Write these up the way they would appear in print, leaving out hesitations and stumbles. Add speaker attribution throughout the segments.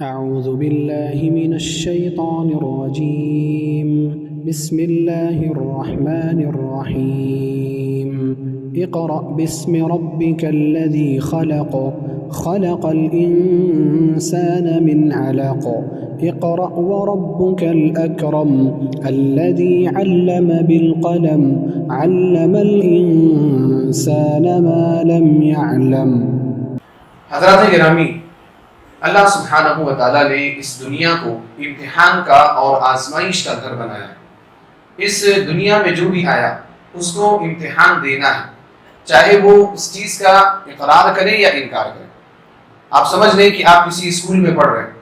Speaker 1: أعوذ بالله من الشيطان الرجيم. بسم الله الرحمن الرحيم. اقرأ باسم ربك الذي خلق خلق الإنسان من علق اقرأ وربك الأكرم الذي علم بالقلم علم الإنسان ما لم يعلم.
Speaker 2: حضرات گرامی، اللہ سبحانہ و تعالیٰ نے اس دنیا کو امتحان کا اور آزمائش کا گھر بنایا. اس دنیا میں جو بھی آیا اس کو امتحان دینا ہے، چاہے وہ اس چیز کا اقرار کرے یا انکار کرے. آپ سمجھ لیں کہ آپ کسی اسکول میں پڑھ رہے ہیں.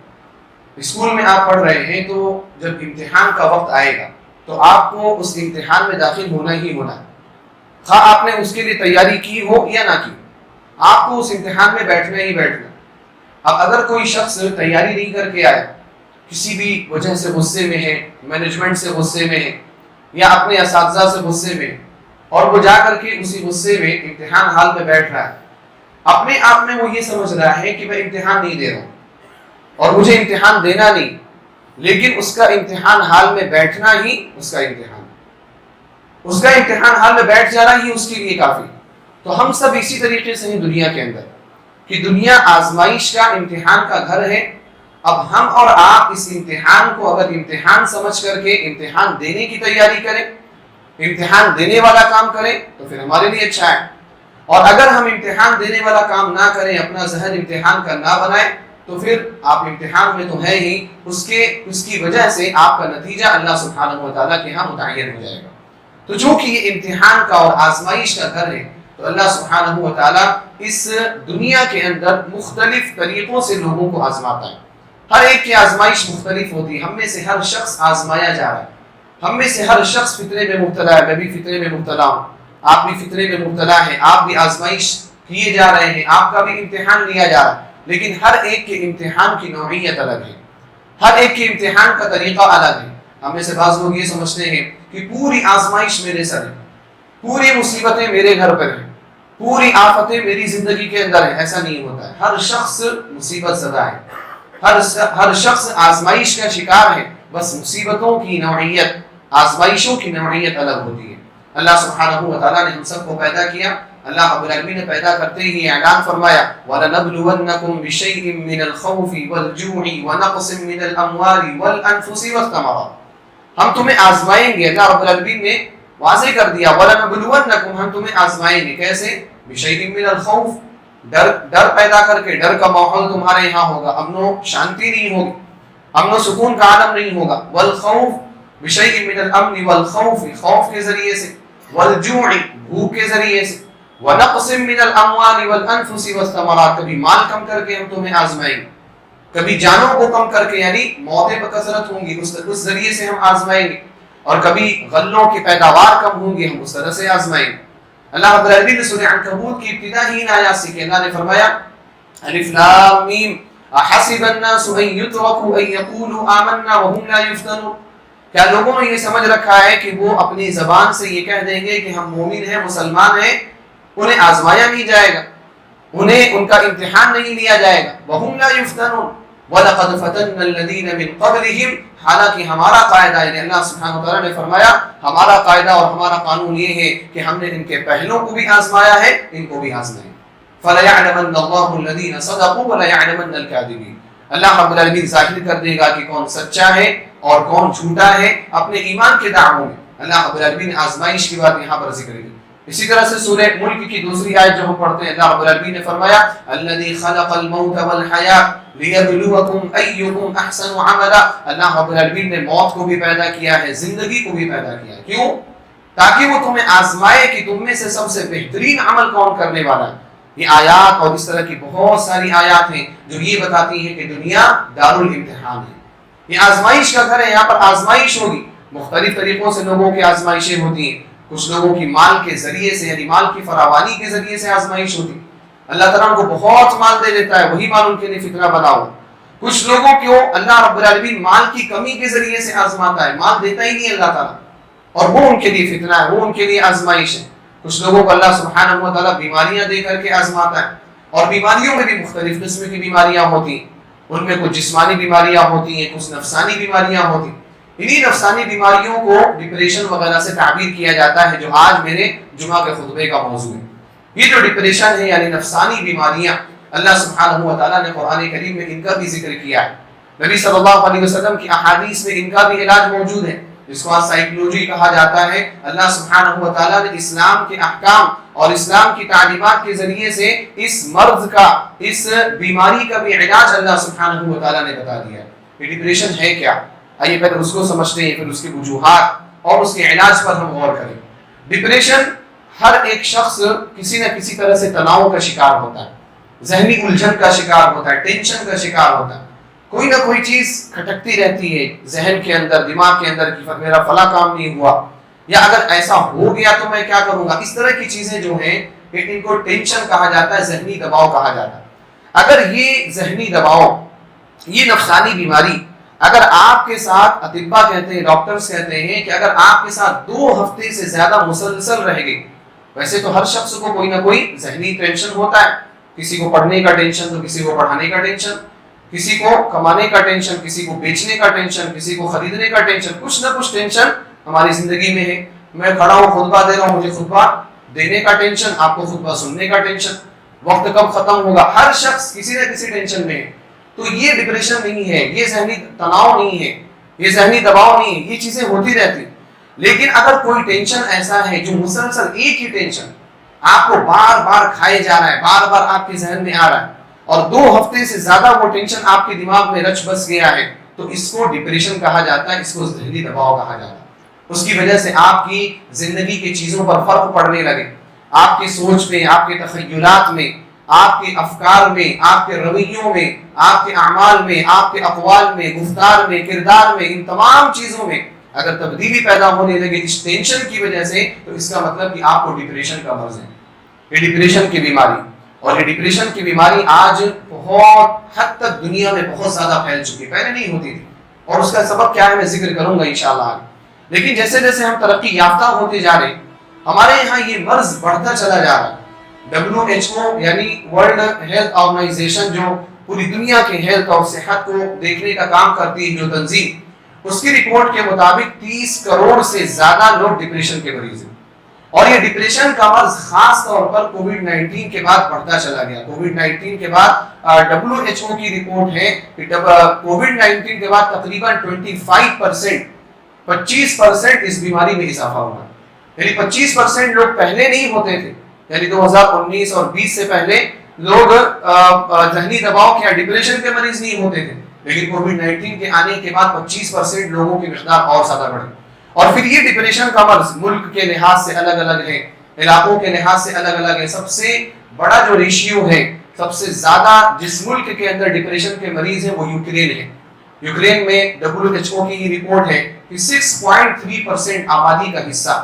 Speaker 2: اسکول میں آپ پڑھ رہے ہیں تو جب امتحان کا وقت آئے گا تو آپ کو اس امتحان میں داخل ہونا ہی ہونا ہے، خواہ آپ نے اس کے لیے تیاری کی ہو یا نہ کی. آپ کو اس امتحان میں بیٹھنا ہی بیٹھنا. اب اگر کوئی شخص تیاری نہیں کر کے آیا، کسی بھی وجہ سے غصے میں ہے، مینجمنٹ سے غصے میں ہے یا اپنے اساتذہ سے غصے میں، اور وہ جا کر کے اسی غصے میں امتحان حال میں بیٹھ رہا ہے، اپنے آپ میں وہ یہ سمجھ رہا ہے کہ میں امتحان نہیں دے رہا ہوں اور مجھے امتحان دینا نہیں، لیکن اس کا امتحان حال میں بیٹھنا ہی اس کا امتحان حال میں بیٹھ جانا ہی اس کے لیے کافی. تو ہم سب اسی طریقے سے ہیں دنیا کے اندر کہ دنیا آزمائش کا، امتحان کا گھر ہے. اب ہم اور آپ اس امتحان کو اگر امتحان سمجھ کر کے امتحان دینے کی تیاری کریں، امتحان دینے والا کام کریں تو پھر ہمارے لیے اچھا ہے. اور اگر ہم امتحان دینے والا کام نہ کریں، اپنا ذہن امتحان کا نہ بنائیں، تو پھر آپ امتحان میں تو ہے ہی، اس کی وجہ سے آپ کا نتیجہ اللہ سبحانہ و تعالیٰ کے ہاں متعین ہو جائے گا. تو چونکہ یہ امتحان کا اور آزمائش کا گھر ہے تو اللہ سبحانہ و تعالیٰ اس دنیا کے اندر مختلف طریقوں سے لوگوں کو آزماتا ہے. ہر ایک کی آزمائش مختلف ہوتی ہے. ہم میں سے ہر شخص آزمایا جا رہا ہے. ہم میں سے ہر شخص فطرے میں مبتلا ہے. میں بھی فطرے میں مبتلا ہوں، آپ بھی فطرے میں مبتلا ہیں. آپ بھی آزمائش کیے جا رہے ہیں، آپ کا بھی امتحان لیا جا رہا ہے. لیکن ہر ایک کے امتحان کی نوعیت الگ ہے، ہر ایک کے امتحان کا طریقہ الگ ہے. ہم میں سے بعض لوگ یہ سمجھتے ہیں کہ پوری آزمائش میرے سر ہے، پوری مصیبتیں میرے گھر پر ہیں، پوری آفتیں میری زندگی کے اندر ہیں. ایسا نہیں ہوتا ہے. ہر شخص مصیبت زدہ ہے، ہر شخص آزمائش کا شکار ہے. بس مصیبتوں کی نوعیت، آزمائشوں کی نوعیت الگ ہوتی ہے. اللہ سبحانہ و تعالیٰ نے ہم سب کو پیدا کیا. اللہ رب العالمین نے پیدا کرتے ہی اعلان فرمایا وَلَنَبْلُوَنَّكُمْ بِشَيْءٍ مِّنَ الْخَوْفِ وَالْجُوعِ وَنَقْصٍ مِّنَ الْأَمْوَالِ وَالْأَنفُسِ وَالثَّمَرَاتِ. ہم تمہیں آزمائیں گے. اللہ رب العالمین نے واضح کر دیا وَلَنَبْلُوَنَّكُمْ، ہم تمہیں آزمائیں گے. کیسے؟ بِشَيْءٍ مِّنَ الْخَوْفِ، ڈر پیدا کر کے. ڈر کا ماحول تمہارے یہاں ہوگا، امن و شانتی نہیں ہوگی، امن و سکون کا عالم نہیں ہوگا. والخوف، بشیء من الامن والخوف، خوف کے ذریعے سے. والجوع، بھوک کے ذریعے سے. ونقص من الاموال والانفس والثمرات، کبھی مال کم کر کے ہم تمہیں آزمائیں گے، کبھی جانوں کو کم کر کے، یعنی موتیں بکثرت ہوں گی، اس ذریعے سے ہم آزمائیں گے. اور کبھی غلوں کی پیداوار کم ہوں گی، ہم اس طرح سے آزمائیں گے. اللہ رب العالمین نے سورہ عنکبوت کی ابتدا ہی ان آیات سے کہ اللہ نے فرمایا الف لام میم احسب الناس ان یترکوا ان یقولوا آمنا وهم لا یفتنون. کیا لوگوں نے یہ سمجھ رکھا ہے کہ وہ اپنی زبان سے یہ کہہ دیں گے کہ ہم مومن ہیں، مسلمان ہیں، انہیں آزمایا نہیں جائے گا، انہیں ان کا امتحان نہیں لیا جائے گا. وهم لا یفتنون وَلَقَدْ فَتَنَّا الَّذِينَ مِنْ قَبْلِهِمْ، حالانکہ ہمارا قاعدہ، یعنی اللہ سبحانہ وتعالیٰ نے فرمایا ہمارا قاعدہ اور ہمارا قانون یہ ہے کہ ہم نے ان کے پہلوں کو بھی آزمایا ہے، ان کو بھی آزمائیں. فَلَيَعْلَمَنَّ اللَّهُ الَّذِينَ صَدَقُوا وَلَيَعْلَمَنَّ الْكَاذِبِينَ. اللہ رب العالمین ظاہر کر دے گا کہ کون سچا ہے اور کون جھوٹا ہے اپنے ایمان کے دعووں میں. اللہ رب العالمین نے آزمائش کی بات یہاں پر ذکر کی. اسی طرح سے سورہ ملک کی دوسری آیت جو ہم پڑھتے ہیں، اللہ رب العالمین نے فرمایا الذی خلق الموت والحیاۃ لیبلوکم ایکم احسن عملا. اللہ رب العالمین نے موت کو بھی پیدا کیا ہے، زندگی کو بھی پیدا کیا ہے. کیوں؟ تاکہ وہ تمہیں آزمائے کہ تم میں سے سب سے بہترین عمل کون کرنے والا ہے. یہ آیات اور اس طرح کی بہت ساری آیات ہیں جو یہ بتاتی ہیں کہ دنیا دارالامتحان ہے، یہ آزمائش کا گھر ہے. یہاں پر آزمائش ہوگی، مختلف طریقوں سے لوگوں کی آزمائشیں ہوتی ہیں. کچھ لوگوں کی مال کے ذریعے سے، یعنی مال کی فراوانی کے ذریعے سے آزمائش ہوتی. اللہ تعالیٰ ان کو بہت مال دے دیتا ہے، وہی مال ان کے لیے فتنہ بنا ہو. کچھ لوگوں کو اللہ رب العالمین مال کی کمی کے ذریعے سے آزماتا ہے، مال دیتا ہی نہیں اللہ تعالیٰ، اور وہ ان کے لیے فتنہ ہے، وہ ان کے لیے آزمائش ہے. کچھ لوگوں کو اللہ سبحانہ و تعالیٰ بیماریاں دے کر کے آزماتا ہے، اور بیماریوں میں بھی مختلف قسم کی بیماریاں ہوتی ہیں. ان میں کچھ جسمانی بیماریاں ہوتی ہیں، کچھ نفسانی بیماریاں ہوتی ہیں. انہی نفسانی بیماریوں کو ڈپریشن وغیرہ سے تعبیر کیا جاتا ہے، جو آج میرے جمعہ کے خطبے کا موضوع ہے. یہ جو ڈپریشن ہے یعنی نفسانی بیماریاں، اللہ سبحانہ و تعالیٰ نے قرآن کریم میں ان کا بھی ذکر کیا ہے. نبی صلی اللہ علیہ وسلم کی احادیث میں ان کا بھی علاج موجود ہے، جس کو آج سائیکولوجی کہا جاتا ہے. اللہ سبحانہ و تعالیٰ نے اسلام کے احکام اور اسلام کی تعلیمات کے ذریعے سے اس مرض کا، اس بیماری کا بھی علاج اللہ سبحانہ و تعالیٰ نے بتا دیا ہے. یہ ڈپریشن ہے کیا؟ آئیے پہلے اس کو سمجھتے ہیں، پھر اس کی وجوہات اور اس کے علاج پر ہم غور کریں. ڈپریشن، ہر ایک شخص کسی نہ کسی طرح سے تناؤ کا شکار ہوتا ہے، ذہنی الجھن کا شکار ہوتا ہے، ٹینشن کا شکار ہوتا ہے. کوئی نہ کوئی چیز کھٹکتی رہتی ہے ذہن کے اندر، دماغ کے اندر کہ میرا فلاں کام نہیں ہوا، یا اگر ایسا ہو گیا تو میں کیا کروں گا. اس طرح کی چیزیں جو ہیں ان کو ٹینشن کہا جاتا ہے، ذہنی دباؤ کہا جاتا ہے. اگر یہ ذہنی دباؤ، یہ نفسانی بیماری اگر آپ کے ساتھ، اطباء کہتے ہیں، ڈاکٹرز کہتے ہیں کہ اگر آپ کے ساتھ 2 ہفتے سے زیادہ مسلسل رہ گئی، ویسے تو ہر شخص کو کوئی نہ کوئی ذہنی ٹینشن ہوتا ہے. کسی کو پڑھنے کا ٹینشن تو کسی کو پڑھانے کا ٹینشن، کسی کو کمانے کا ٹینشن، کسی کو بیچنے کا ٹینشن، کسی کو خریدنے کا ٹینشن. کچھ نہ کچھ ٹینشن ہماری زندگی میں ہے. میں کھڑا ہوں خطبہ دے رہا ہوں، مجھے خطبہ دینے کا ٹینشن، آپ کو خطبہ سننے کا ٹینشن، وقت کب ختم ہوگا. ہر شخص کسی نہ کسی ٹینشن میں ہے. تو یہ ڈپریشن نہیں ہے، یہ ذہنی تناؤ نہیں ہے، یہ ذہنی دباؤ نہیں ہے. یہ چیزیں ہوتی رہتی. لیکن اگر کوئی ٹینشن ایسا ہے جو مسلسل ایک ہی ٹینشن آپ کو بار بار کھائے جا رہا ہے، بار بار آپ کے ذہن میں آ رہا ہے، اور 2 ہفتے سے زیادہ وہ ٹینشن آپ کے دماغ میں رچ بس گیا ہے، تو اس کو ڈپریشن کہا جاتا ہے، اس کو ذہنی دباؤ کہا جاتا ہے. اس کی وجہ سے آپ کی زندگی کی چیزوں پر فرق پڑنے لگے، آپ کی سوچ میں، آپ کے تخیلات میں، آپ کے افکار میں، آپ کے رویوں میں، آپ کے اعمال میں، آپ کے اقوال میں، گفتار میں، کردار میں، ان تمام چیزوں میں اگر تبدیلی پیدا ہونے لگے اس ٹینشن کی وجہ سے، تو اس کا مطلب کہ آپ کو ڈپریشن کا مرض ہے. یہ ڈپریشن کی بیماری، اور یہ ڈپریشن کی بیماری آج بہت حد تک دنیا میں بہت زیادہ پھیل چکی ہے، پہلے نہیں ہوتی تھی. اور اس کا سبب کیا ہے میں ذکر کروں گا انشاءاللہ. لیکن جیسے جیسے ہم ترقی یافتہ ہوتے جا رہے ہیں، ہمارے یہاں یہ مرض بڑھتا چلا جا رہا ہے. WHO یعنی ورلڈ ہیلتھ آرگنائزیشن، جو پوری دنیا کے ہیلتھ اور صحت کو دیکھنے کا کام کرتی ہے، جو تنظیم، اس کی رپورٹ کے مطابق 30 کروڑ سے زیادہ لوگ ڈپریشن کے مریض ہیں. اور یہ ڈپریشن کا مرض خاص طور پر کووڈ-19 کے بعد بڑھتا چلا گیا. کووڈ-19 کے بعد WHO کی رپورٹ ہے کہ کووڈ-19 کے بعد تقریباً 25% اس بیماری میں اضافہ ہوا. یعنی 25% لوگ پہلے نہیں ہوتے تھے، یعنی 2019 اور 20 سے پہلے لوگ ذہنی دباؤ یا ڈپریشن کے مریض نہیں ہوتے تھے. لیکن کووڈ-19 کے آنے کے بعد 25% لوگوں کی مقدار اور زیادہ بڑھی. اور پھر یہ ڈپریشن کا مرض ملک کے لحاظ سے الگ الگ ہے، علاقوں کے لحاظ سے الگ الگ ہے. سب سے بڑا جو ریشیو ہے، سب سے زیادہ جس ملک کے اندر ڈپریشن کے مریض ہیں وہ یوکرین ہے. یوکرین میں WHO کی یہ رپورٹ ہے کہ 6.3% آبادی کا حصہ،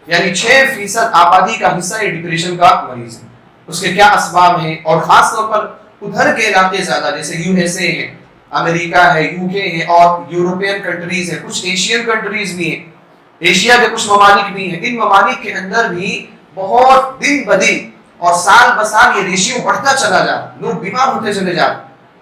Speaker 2: یعنی 6% آبادی کا حصہ یہ ڈپریشن کا مریض ہے. اس کے کیا اسباب ہیں؟ اور خاص طور پر ادھر کے علاقے زیادہ، جیسے USA ہے، امریکہ ہے، UK ہے، اور یورپین کنٹریز ہے، کچھ ایشین کنٹریز بھی ہیں، ایشیا کے کچھ ممالک بھی ہیں. ان ممالک کے اندر بھی بہت دن بدن اور سال بسال یہ ریشیو بڑھتا چلا جا رہا، لوگ بیمار ہوتے چلے جا رہے.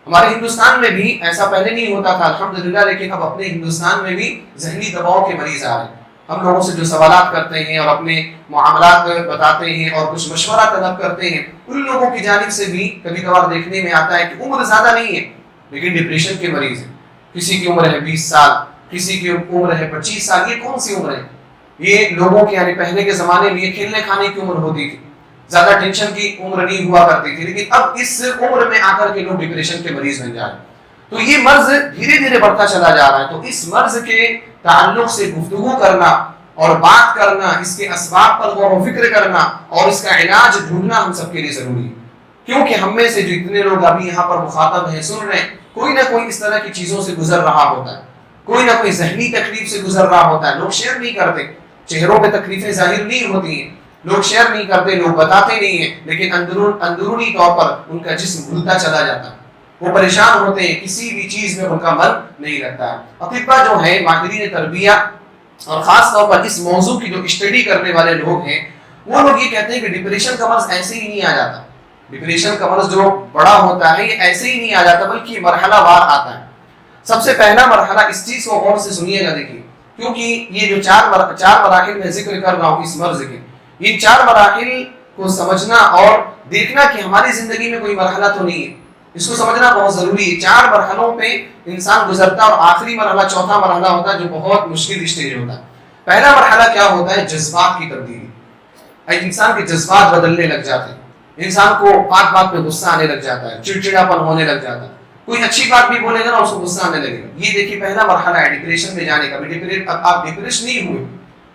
Speaker 2: ہمارے ہندوستان میں بھی ایسا پہلے نہیں ہوتا تھا الحمدللہ، لیکن اب اپنے ہندوستان میں بھی ذہنی دباؤ کے مریض آ رہے ہیں. ہم لوگوں سے جو سوالات کرتے ہیں اور اپنے معاملات بتاتے ہیں اور کچھ مشورہ طلب کرتے ہیں، ان لوگوں کی جانب سے بھی کبھی کبھار دیکھنے میں آتا ہے کہ عمر زیادہ نہیں ہے لیکن ڈپریشن کے مریض ہیں. کسی کی عمر ہے 20 سال، کسی کی عمر ہے 25 سال. یہ کون سی عمر ہے؟ یہ لوگوں کے، یعنی پہلے کے زمانے میں یہ کھیلنے کھانے کی عمر ہوتی تھی، زیادہ ٹینشن کی عمر نہیں ہوا کرتی تھی. لیکن اب اس عمر میں آ کر کے لوگ ڈپریشن کے مریض بن جا رہے ہیں. تو یہ مرض دھیرے دھیرے بڑھتا چلا جا رہا ہے. تو اس مرض کے تعلق سے گفتگو کرنا اور بات کرنا، اس کے اسباب پر غور و فکر کرنا اور اس کا علاج ڈھونڈنا ہم سب کے لیے ضروری ہے. کیونکہ ہم میں سے جو اتنے لوگ ابھی یہاں پر مخاطب ہیں، سن رہے ہیں، کوئی نہ کوئی اس طرح کی چیزوں سے گزر رہا ہوتا ہے، کوئی نہ کوئی ذہنی تکلیف سے گزر رہا ہوتا ہے. لوگ شیئر نہیں کرتے، چہروں پہ تکلیفیں ظاہر نہیں ہوتی ہیں، لوگ شیئر نہیں کرتے، لوگ بتاتے نہیں ہیں، لیکن اندرونی طور پر ان کا جسم بھولتا چلا جاتا ہے. وہ پریشان ہوتے ہیں، کسی بھی چیز میں ان کا من نہیں لگتا ہے. اطباء جو ہیں، ماہرین تربیہ، اور خاص طور پر اس موضوع کی جو اسٹڈی کرنے والے لوگ ہیں، وہ لوگ یہ کہتے ہیں کہ ڈپریشن کا مرض ایسے ہی نہیں آ جاتا. ڈپریشن کا مرض جو بڑا ہوتا ہے یہ ایسے ہی نہیں آ جاتا بلکہ یہ مرحلہ وار آتا ہے. سب سے پہلا مرحلہ اس چیز کو غور سے سنیے گا, دیکھیے, کیونکہ یہ جو چار مراحل میں ذکر کر رہا ہوں اس مرض کے, یہ چار مراحل کو سمجھنا اور دیکھنا کہ ہماری زندگی میں کوئی مرحلہ تو نہیں ہے, اس کو سمجھنا بہت ضروری ہے. چار مرحلوں پہ انسان گزرتا ہے اور آخری مرحلہ چوتھا مرحلہ ہوتا ہے جو بہت مشکل اسٹیج ہوتا ہے. پہلا مرحلہ کیا ہوتا ہے؟ جذبات کی تبدیلی. انسان کے جذبات بدلنے لگ جاتے ہیں, انسان کو بات بات پہ غصہ آنے لگ جاتا ہے, چڑچڑاپن ہونے لگ جاتا ہے, کوئی اچھی بات بھی بولے گا نا اس کو غصہ آنے لگے گا. یہ دیکھیے پہلا مرحلہ ہے ڈپریشن میں جانے کا. آپ ڈپریشن نہیں ہوئے,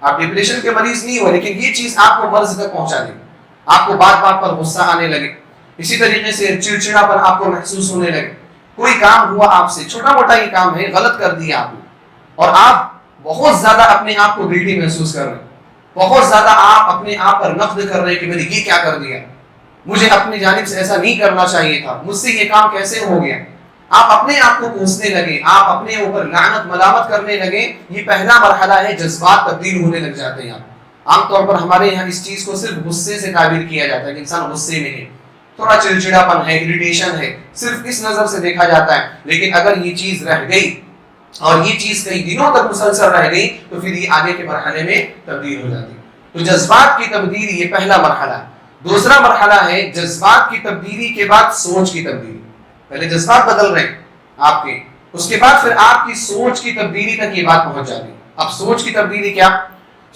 Speaker 2: آپ ڈپریشن کے مریض نہیں ہوئے, لیکن یہ چیز آپ کو مرض تک پہنچا دے گی. آپ کو بات بات پر غصہ آنے لگے, اسی طریقے سے چڑچڑاپن آپ کو محسوس ہونے لگے. کوئی کام ہوا آپ سے, چھوٹا موٹا ہی کام ہے, غلط کر دیا آپ نے, اور آپ بہت زیادہ اپنے آپ کو گلٹی محسوس کر رہے ہیں, بہت زیادہ آپ اپنے آپ پر نقد کر رہے ہیں کہ میں نے یہ کیا کر دیا, مجھے اپنی جانب سے ایسا نہیں کرنا چاہیے تھا, مجھ سے یہ کام کیسے ہو گیا. آپ اپنے آپ کو کوسنے لگے, آپ اپنے اوپر لعنت ملامت کرنے لگے. یہ پہلا مرحلہ ہے, جذبات تبدیل ہونے لگ جاتے ہیں. عام طور پر ہمارے یہاں اس چیز کو صرف غصے سے تعبیر کیا جاتا ہے کہ انسان غصے میں ہے, تھوڑا چڑچڑاپن ہے, اریٹیشن ہے, صرف اس نظر سے دیکھا جاتا ہے. لیکن اگر یہ چیز رہ گئی اور یہ چیز کئی دنوں تک مسلسل رہ گئی تو پھر یہ آگے کے مرحلے میں تبدیل ہو جاتی ہے. تو جذبات کی تبدیلی یہ پہلا مرحلہ ہے. دوسرا مرحلہ ہے جذبات کی تبدیلی کے بعد سوچ کی تبدیلی. پہلے جذبات بدل رہے ہیں آپ کے, اس کے بعد پھر آپ کی سوچ کی تبدیلی تک یہ بات پہنچ جاتی ہے. اب سوچ کی تبدیلی کیا؟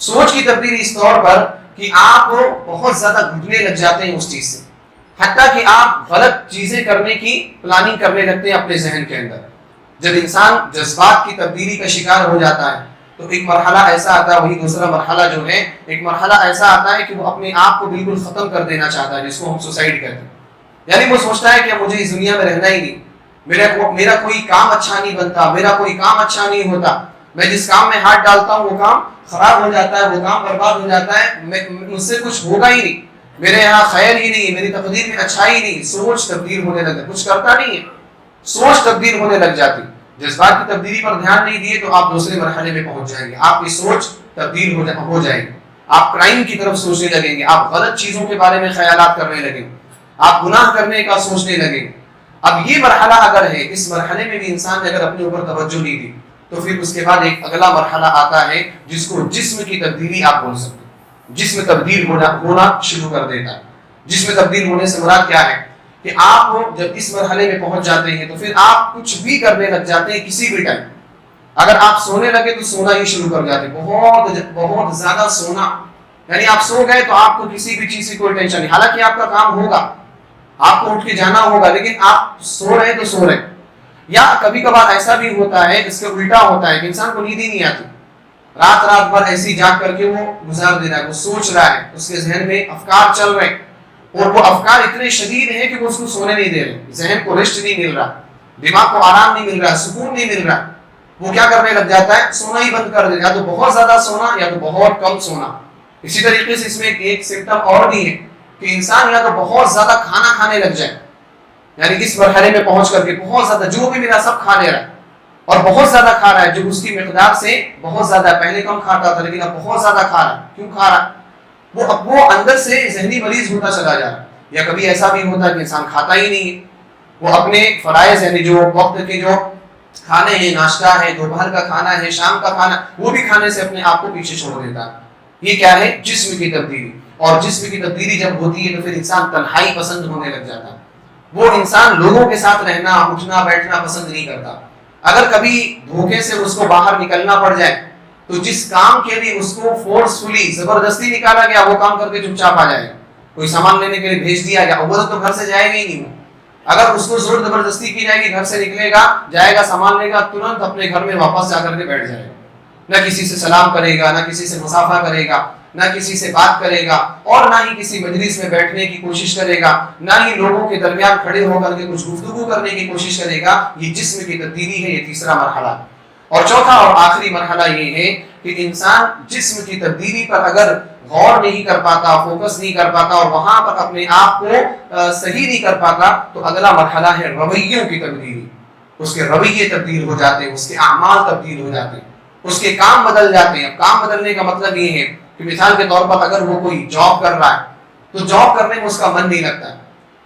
Speaker 2: سوچ کی تبدیلی اس طور پر کہ آپ بہت زیادہ گھٹنے لگ جاتے ہیں اس چیز سے, حتیٰ کہ آپ غلط چیزیں کرنے کی پلاننگ کرنے لگتے ہیں اپنے ذہن کے اندر. جب انسان جذبات کی تبدیلی کا شکار ہو جاتا ہے تو ایک مرحلہ ایسا آتا ہے, وہی دوسرا مرحلہ جو ہے, ایک مرحلہ ایسا آتا ہے کہ وہ اپنے آپ کو بالکل ختم کر دینا چاہتا ہے, جس کو ہم سوسائڈ کہتے ہیں. یعنی وہ سوچتا ہے کہ مجھے اس دنیا میں رہنا ہی نہیں, میرا کوئی کام اچھا نہیں بنتا, میرا کوئی کام اچھا نہیں ہوتا, میں جس کام میں ہاتھ ڈالتا ہوں وہ کام خراب ہو جاتا ہے, وہ کام برباد ہو جاتا ہے, مجھ سے کچھ ہوگا ہی نہیں, میرے یہاں خیر ہی نہیں, میری تقدیر میں اچھائی نہیں. سوچ تبدیل ہونے لگتا, کچھ کرتا نہیں ہے, سوچ تبدیل ہونے لگ جاتی. جذبات کی تبدیلی پر دھیان نہیں دیے تو آپ دوسرے مرحلے میں پہنچ جائیں گے. آپ کی سوچ تبدیل ہو جائے گی, آپ کرائم کی طرف سوچنے لگیں گے, آپ غلط چیزوں کے بارے میں خیالات کرنے لگیں گے, آپ گناہ کرنے کا سوچنے لگیں گے. اب یہ مرحلہ اگر ہے, اس مرحلے میں بھی انسان نے اگر اپنے اوپر توجہ نہیں دی تو پھر اس کے بعد ایک اگلا مرحلہ آتا ہے جس کو جسم کی تبدیلی آپ بول سکتے ہیں. جسم تبدیل ہونا شروع کر دیتا ہے. جسم تبدیل ہونے سے مراد کیا ہے کہ آپ جب اس مرحلے میں پہنچ جاتے ہیں تو پھر آپ کچھ بھی کرنے لگ جاتے ہیں کسی بھی ٹائم. اگر آپ سونے لگے تو سونا ہی شروع کر جاتے ہیں, بہت زیادہ سونا. یعنی آپ سو گئے تو آپ کو کسی بھی چیز کی کوئی ٹینشن نہیں, حالانکہ آپ کا کام ہوگا, آپ کو اٹھ کے جانا ہوگا, لیکن آپ سو رہے تو سو رہے. یا کبھی کبھار ایسا بھی ہوتا ہے, اس کا الٹا ہوتا ہے کہ انسان کو نیند ہی نہیں آتی, رات بھر ایسی جاگ کر کے وہ گزار دے رہا ہے, وہ سوچ رہا ہے, اس کے ذہن میں افکار چل رہے ہیں, اور وہ افکار اتنے شدید ہیں کہ وہ اس کو سونے نہیں دے رہے, ذہن کو ریسٹ نہیں مل رہا, دماغ کو آرام نہیں مل رہا, سکون نہیں مل رہا. وہ کیا کرنے لگ جاتا ہے, سونا ہی بند کر دے, یا تو بہت زیادہ سونا یا تو بہت کم سونا. اسی طریقے سے اس میں ایک سمپٹم اور بھی ہے کہ انسان یا تو بہت زیادہ کھانا کھانے لگ جائے, یعنی اس مرحلے میں پہنچ کر کے بہت زیادہ جو بھی میرا سب کھا لے رہا ہے, اور بہت زیادہ کھا رہا ہے, جو اس کی مقدار سے بہت زیادہ, پہلے کم کھاتا تھا لیکن اب بہت زیادہ کھا رہا ہے. کیوں کھا رہا ہے؟ وہ اندر سے ذہنی مریض ہوتا چلا جا رہا ہے. یا کبھی ایسا بھی ہوتا ہے کہ انسان کھاتا ہی نہیں ہے, وہ اپنے فرائض یعنی جو وقت کے جو کھانے ہیں, ناشتہ ہے, دوپہر کا کھانا ہے, شام کا کھانا, وہ بھی کھانے سے اپنے آپ کو پیچھے چھوڑ دیتا ہے. یہ کیا ہے؟ جسم کی تبدیلی. اور جسم کی تبدیلی جب ہوتی ہے تو پھر انسان تنہائی پسند ہونے لگ جاتا ہے. وہ انسان لوگوں کے ساتھ رہنا, اٹھنا بیٹھنا پسند نہیں کرتا. اگر کبھی دھوکے سے اس کو باہر نکلنا پڑ جائے تو جس کام کے لیے اس کو فورسفلی زبردستی نکالا گیا وہ کام کر کے چپ چاپ آ جائے گا. کوئی سامان لینے کے لیے بھیج دیا گیا, وہ تو گھر سے جائے گا ہی نہیں. اگر اس کو زور زبردستی کی جائے گی, گھر سے نکلے گا, جائے گا, سامان لے گا, ترنت اپنے گھر میں واپس جا کر کے بیٹھ جائے گا. نہ کسی سے سلام کرے گا, نہ کسی سے مصافحہ کرے گا, نہ کسی سے بات کرے گا, اور نہ ہی کسی مجلس میں بیٹھنے کی کوشش کرے گا, نہ ہی لوگوں کے درمیان کھڑے ہو کر کے کچھ گفتگو کرنے کی کوشش کرے گا. یہ جسم کی تبدیلی ہے, یہ تیسرا مرحلہ. اور چوتھا اور آخری مرحلہ یہ ہے کہ انسان جسم کی تبدیلی پر اگر غور نہیں کر پاتا, فوکس نہیں کر پاتا, اور وہاں پر اپنے آپ کو صحیح نہیں کر پاتا, تو اگلا مرحلہ ہے رویوں کی تبدیلی. اس کے رویے تبدیل ہو جاتے ہیں, اس کے اعمال تبدیل ہو جاتے ہیں, اس کے کام بدل جاتے ہیں. اب کام بدلنے کا مطلب یہ ہے کہ مثال کے طور پر اگر وہ کوئی جاب کر رہا ہے تو جاب کرنے میں اس کا من نہیں لگتا ہے.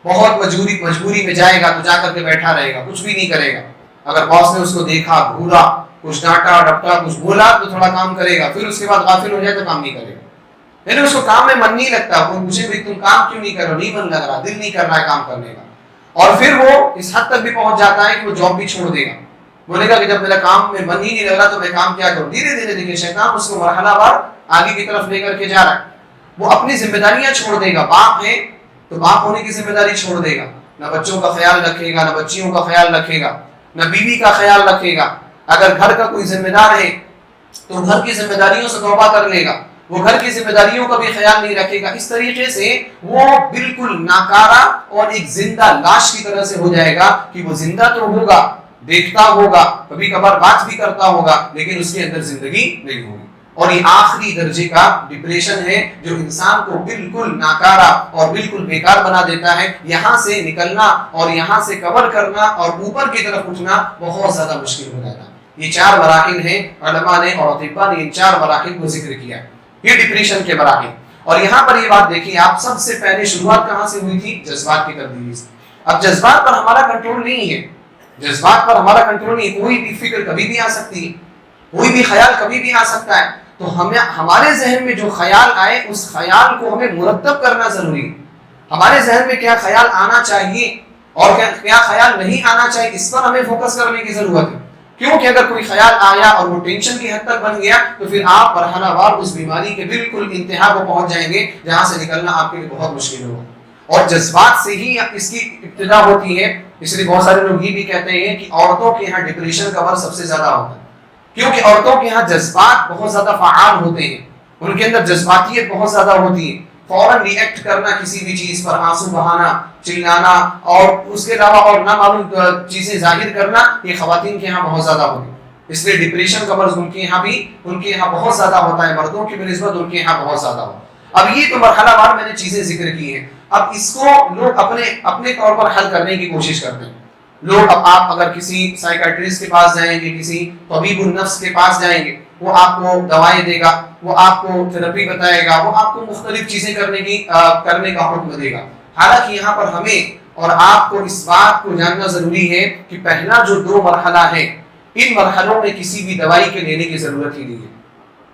Speaker 2: بہت مجبوری میں جائے گا تو جا کر کے بیٹھا رہے گا, کچھ بھی نہیں کرے گا. اگر باس نے اس کو دیکھا, گھورا, کچھ ڈانٹا ڈپٹا, کچھ بولا تو تھوڑا کام کرے گا, پھر اس کے بعد غافل ہو جائے تو کام نہیں کرے گا. یعنی اس کو کام میں من نہیں لگتا. کوئی پوچھے بھی تم کام کیوں نہیں کر رہے, نہیں من لگ رہا, دل نہیں کر رہا ہے کام کرنے کا. اور پھر وہ اس حد تک بھی پہنچ جاتا ہے کہ وہ جاب بھی چھوڑ دے گا. بولے گا کہ جب میرا کام میں من ہی نہیں لگ رہا تو میں کام کیا کروں. دھیرے دھیرے دیکھیے شیطان اس کو مرحلہ وار آگے کی طرف لے کر کے جا رہا ہے. وہ اپنی ذمہ داریاں چھوڑ دے گا. باپ ہے تو باپ ہونے کی ذمہ داری چھوڑ دے گا, نہ بچوں کا خیال رکھے گا, نہ بچیوں کا خیال رکھے گا, نہ بیوی کا خیال رکھے گا. اگر گھر کا کوئی ذمہ دار ہے تو گھر کی ذمہ داریوں سے توبہ کر لے گا, وہ گھر کی ذمہ داریوں کا بھی خیال نہیں رکھے گا. اس طریقے سے وہ بالکل ناکارہ اور ایک زندہ لاش کی طرح سے ہو جائے گا کہ وہ زندہ تو ہوگا, دیکھتا ہوگا, کبھی کبھار بات بھی کرتا ہوگا, لیکن اس کے اندر زندگی نہیں ہوگی. اور یہ آخری درجے کا ڈپریشن ہے جو انسان کو بالکل ناکارہ اور بالکل بیکار بنا دیتا ہے. یہاں سے نکلنا اور یہاں سے کور کرنا اور اوپر کی طرف اٹھنا بہت زیادہ مشکل ہو جاتا ہے. یہ 4 مراحل ہیں, علماء نے اور اطباء نے ان 4 مراحل کو ذکر کیا, یہ ڈپریشن کے مراحل. اور یہاں پر یہ بات دیکھیے, آپ سب سے پہلے شروعات کہاں سے ہوئی تھی؟ جذبات کی تبدیلی سے. اب جذبات پر ہمارا کنٹرول نہیں ہے, جذبات پر ہمارا کنٹرول نہیں. کوئی بھی فکر کبھی بھی آ سکتی ہے, کوئی بھی خیال کبھی بھی آ سکتا ہے. تو ہمارے ذہن میں جو خیال آئے اس خیال کو ہمیں مرتب کرنا ضروری ہے. ہمارے ذہن میں کیا خیال آنا چاہیے اور کیا خیال نہیں آنا چاہیے, اس پر ہمیں فوکس کرنے کی ضرورت ہے. کیونکہ اگر کوئی خیال آیا اور وہ ٹینشن کی حد تک بن گیا تو پھر آپ مرحلہ وار اس بیماری کے بالکل انتہا کو پہنچ جائیں گے, جہاں سے نکلنا آپ کے لیے بہت مشکل ہوگا. اور جذبات سے ہی اس کی ابتدا ہوتی ہے. اس لیے بہت سارے لوگ یہ بھی کہتے ہیں کہ عورتوں کے یہاں ڈپریشن کا عمر سب سے زیادہ ہوتا ہے, کیونکہ عورتوں کے یہاں جذبات بہت زیادہ فعال ہوتے ہیں, ان کے اندر جذباتیت بہت زیادہ ہوتی ہے. فوراً ری ایکٹ کرنا کسی بھی چیز پر, آنسو بہانا, چلانا اور اس کے علاوہ اور نامعلوم چیزیں ظاہر کرنا, یہ خواتین کے یہاں بہت زیادہ ہوتی ہے. اس لیے ڈپریشن کا مرض ان کے یہاں بہت زیادہ ہوتا ہے, مردوں کی بنسبت ان کے یہاں بہت زیادہ ہوتا ہے. اب یہ تو مرحلہ وار میں نے چیزیں ذکر کی ہیں. اب اس کو لوگ اپنے طور پر حل کرنے کی کوشش کرتے ہیں. لوگ اب آپ اگر کسی سائیکیٹرسٹ کے پاس جائیں گے, کسی طبیب النفس کے پاس جائیں گے, وہ آپ کو دوائیں دے گا, وہ آپ کو تھراپی بتائے گا, وہ آپ کو مختلف چیزیں کرنے کا حکم دے گا. حالانکہ یہاں پر ہمیں اور آپ کو اس بات کو جاننا ضروری ہے کہ پہلا جو 2 مرحلہ ہے, ان مرحلوں میں کسی بھی دوائی کے لینے کی ضرورت ہی نہیں ہے.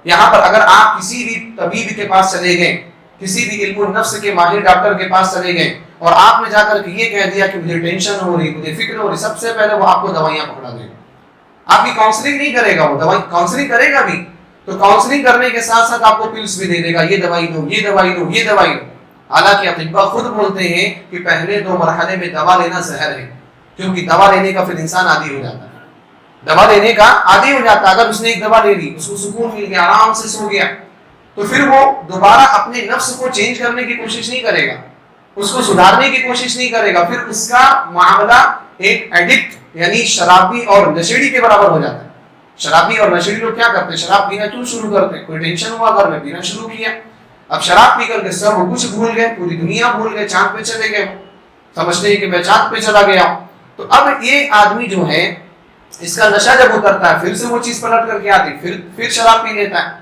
Speaker 2: یہاں پر اگر آپ کسی بھی طبیب کے پاس چلے گئے, کسی بھی علم النفس کے ماہر ڈاکٹر کے پاس چلے گئے اور آپ نے جا کر کے یہ کہہ دیا کہ مجھے ٹینشن ہو رہی, مجھے فکر ہو رہی, سب سے پہلے وہ آپ کو دوائیاں پکڑا دے گا. آپ کی کاؤنسلنگ نہیں کرے گا, وہ دوائی کاؤنسلنگ کرے گا بھی تو کاؤنسلنگ کرنے کے ساتھ ساتھ آپ کو پلس بھی دے دے گا, یہ دوائی لو, یہ دوائی لو, یہ دوائی لو. حالانکہ اطباء خود بولتے ہیں کہ پہلے 2 مرحلے میں دوا لینا زہر ہے, کیونکہ دوا لینے کا پھر انسان عادی ہو جاتا ہے. دوا لینے کا عادی ہو جاتا ہے. اگر اس نے ایک دوا لے لی, اس کو سکون مل گیا, آرام سے سو گیا, تو پھر وہ دوبارہ اپنے نفس کو چینج کرنے کی کوشش نہیں کرے گا, اس کو سدھارنے کی کوشش نہیں کرے گا. پھر اس کا معاملہ ایک ایڈکٹ یعنی شرابی اور نشیڑی کے برابر ہو جاتا ہے. شرابی اور نشیڑی لوگ کیا کرتے ہیں, شراب پینا کیوں شروع کرتے ہیں؟ کوئی ٹینشن ہوا گھر میں, پینا شروع کیا. اب شراب پی کر کے سب کچھ بھول گئے, پوری دنیا بھول گئے, چاند پہ چلے گئے, سمجھتے ہیں کہ میں چاند پہ چلا گیا. تو اب یہ آدمی جو ہے اس کا نشہ جب اترتا ہے, پھر سے وہ چیز پلٹ کر کے آتی, پھر شراب پی لیتا ہے,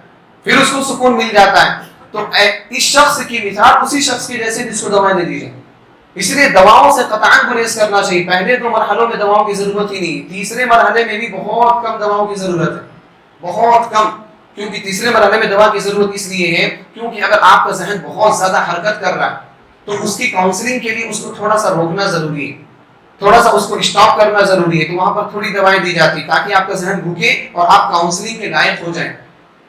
Speaker 2: پھر اس کو سکون مل جاتا ہے. تو اس شخص کی مثال اسی شخص کے جیسے جس کو دوائیں دے دی جائیں. اس لیے دواؤں سے قطعاً گریز کرنا چاہیے. پہلے 2 مرحلوں میں دواؤں کی ضرورت ہی نہیں, تیسرے مرحلے میں بھی بہت کم دواؤں کی ضرورت ہے, بہت کم. کیونکہ تیسرے مرحلے میں دوا کی ضرورت اس لیے ہے کیونکہ اگر آپ کا ذہن بہت زیادہ حرکت کر رہا ہے تو اس کی کاؤنسلنگ کے لیے اس کو تھوڑا سا روکنا ضروری ہے, تھوڑا سا اس کو اسٹاپ کرنا ضروری ہے. تو وہاں پر تھوڑی دوائیں دی جاتی تاکہ آپ کا ذہن رکے اور آپ کاؤنسلنگ کے لائق ہو جائیں,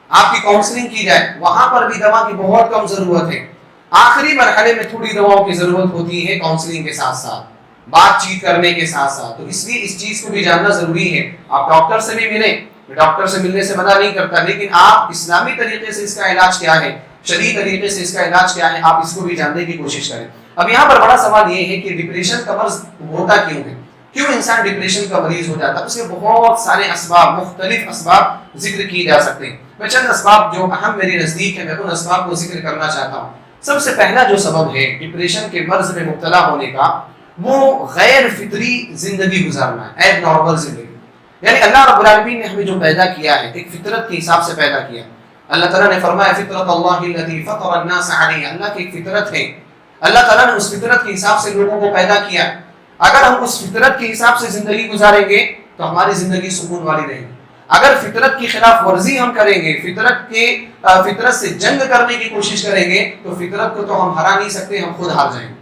Speaker 2: آپ کی کاؤنسلنگ کی جائے. وہاں پر بھی دوا کی بہت کم ضرورت ہے. آخری مرحلے میں تھوڑی دواؤں کی ضرورت ہوتی ہے, کاؤنسلنگ کے ساتھ ساتھ, بات چیت کرنے کے ساتھ ساتھ. تو اس لیے اس چیز کو بھی جاننا ضروری ہے. آپ ڈاکٹر سے بھی ملیں, ڈاکٹر سے ملنے سے منع نہیں کرتا, لیکن آپ اسلامی طریقے سے اس کا علاج کیا ہے, شرعی طریقے سے اس کا علاج کیا ہے, آپ اس کو بھی جاننے کی کوشش کریں. اب یہاں پر بڑا سوال یہ ہے کہ ڈپریشن کا مرض ہوتا کیوں ہے, کیوں انسان ڈپریشن کا مریض ہو جاتا ہے؟ اس کے بہت سارے اسباب, مختلف اسباب ذکر کیے جا سکتے ہیں. میں چند اسباب جو اہم میری نزدیک ہے, میں ان اسباب کو ذکر کرنا چاہتا ہوں. سب سے پہلا جو سبب ہے ڈپریشن کے مرض میں مبتلا ہونے کا, وہ غیر فطری زندگی گزارنا ہے, ایب نارمل زندگی. یعنی اللہ رب العالمین نے ہمیں جو پیدا کیا ہے ایک فطرت کے حساب سے پیدا کیا. اللہ تعالیٰ نے فرمایا فطرت اللہ التي فطر الناس علیہا, اللہ کی ایک فطرت ہے. اللہ تعالیٰ نے اس فطرت کے حساب سے لوگوں کو پیدا کیا. اگر ہم اس فطرت کے حساب سے زندگی گزاریں گے تو ہماری زندگی سکون والی رہے گی. اگر فطرت کی خلاف ورزی ہم کریں گے, فطرت سے جنگ کرنے کی کوشش کریں گے, تو فطرت کو تو ہم ہرا نہیں سکتے, ہم خود ہار جائیں گے.